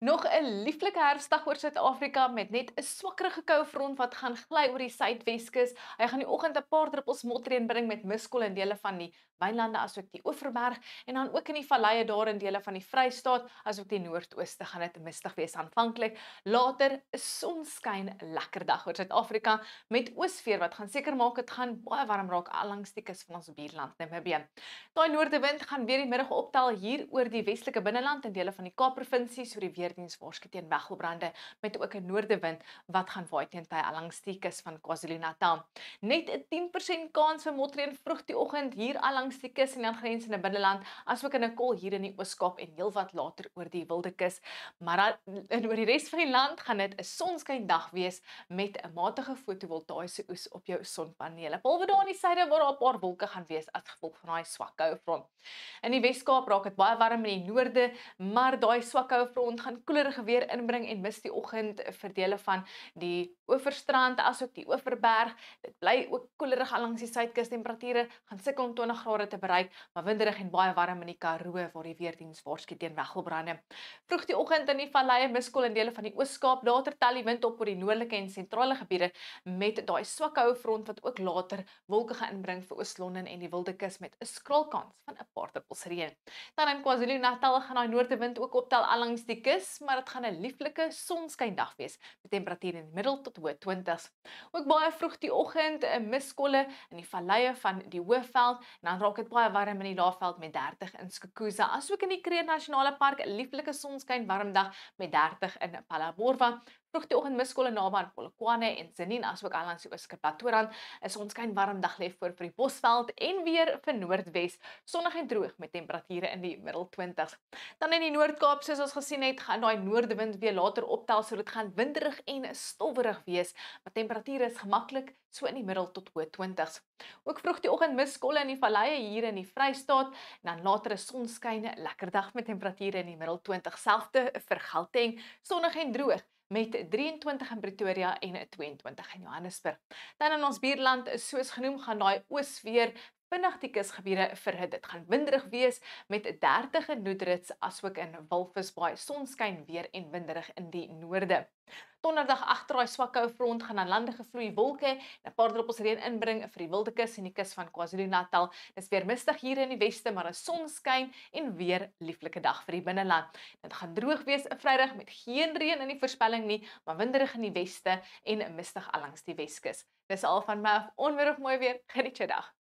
Nog 'n lieflike herfsdag oor Suid-Afrika met net 'n swakkerige koue front wat gaan gly oor die Suidweskus. Hy gaan die oggend 'n paar druppels motreën bring met miskol in dele van die wynlande asook die Oeverberg en dan ook in die valleie daar in dele van die Vrystaat asook die Noordooste gaan dit mistig wees aanvanklik. Later 'n sonskyn lekker dag oor Suid-Afrika met oosveer wat gaan seker maak dit gaan baie warm raak langs die kus van ons buurland Namibië. Daai noordewind gaan weer die middag optel hier oor die westelike binneland en dele van die Kaap-provinsie, so die weerdiens waarsku teen weggolbrande met ook 'n noordewind wat gaan waai teen tye langs die kus van KwaZulu-Natal. Net 'n 10% kans vir motreën vroeg die oggend hier langs die kus en aangrensende binneland, asook in 'n kol hier in die Oos-Kaap en heelwat later oor die Wilde Kus. Maar oor die res van die land gaan dit 'n sonskyn dag wees met 'n matige fotovoltaïese oes op jou sonpanele. Behalwe daar in die suide waar daar 'n paar wolke gaan wees as gevolg van daai swak koue. In die Wes-Kaap raak dit baie warm in die noorde, maar daai swak koue front gaan koelerige weer inbring en mis die oggend vir dele van die Oeverstrand asook die Oeverberg. Dit bly ook koelerig langs die suidkus. Temperature gaan sukkel om 20 grade te bereik, maar winderig en baie warm in die Karoo waar die weerdiens waarsku teen weggolbrande. Vroeg die oggend in die valleie miskol in dele van die Oos-Kaap, later tel die wind op oor die noordelike en sentrale gebiede met daai swak koue front wat ook later wolke gaan inbring vir Oos-London en die Wilde Kus met 'n skraalkans van 'n paar druppels reën. Dan in KwaZulu-Natal gaan daai noordewind ook optel langs die kus, maar dit gaan 'n lieflike sonskyndag wees met temperature in die middel tot hoë 20s. Ook baie vroeg die oggend 'n miskolle in die valleie van die Hoëveld en dan raak dit baie warm in die Laagveld met 30 in Skukuza, asook in die Kruger Nasionale Park 'n lieflike sonskyn warm dag met 30 in Phalaborwa. Vroeg die oggend miskolle naby aan Polokwane en Tzaneen asook langs die Oostkap Plateaurand. 'n Sonskyn warm dag lê voor die Bosveld en weer vir Noordwes, sonnig en droog met temperature in die middel 20s. Dan in die Noord-Kaap, soos ons gesien het, gaan daai noordewind weer later optel, so dit gaan winderig en stowwerig wees, maar temperature is gemaklik so in die middel tot hoë 20s. Ook vroeg die oggend miskolle in die valleie hier in die Vrystaat en dan later 'n sonskyn lekker dag met temperature in die middel 20, selfde vir Gauteng, sonnig en droog met 23 in Pretoria en 22 in Johannesburg. Dan in ons buurland, soos genoem, gaan daai oosweer vinnig die kusgebiede verhit. Dit gaan winderig wees met 30 in Noordrits asook in Walvisbaai, sonskyn weer en winderig in die noorde. Donderdag agter daai swak koue front gaan aan landige vloei wolke en 'n paar druppels reën inbring vir die Wilde Kus en die kus van KwaZulu-Natal. Dis weer mistig hier in die weste, maar 'n sonskyn en weer lieflike dag vir die binneland. Dit gaan droog wees 'n Vrydag met geen reën in die voorspelling nie, maar winderig in die weste en mistig langs die Weskus. Dis al van my. Onweer of mooi weer, geniet jou dag.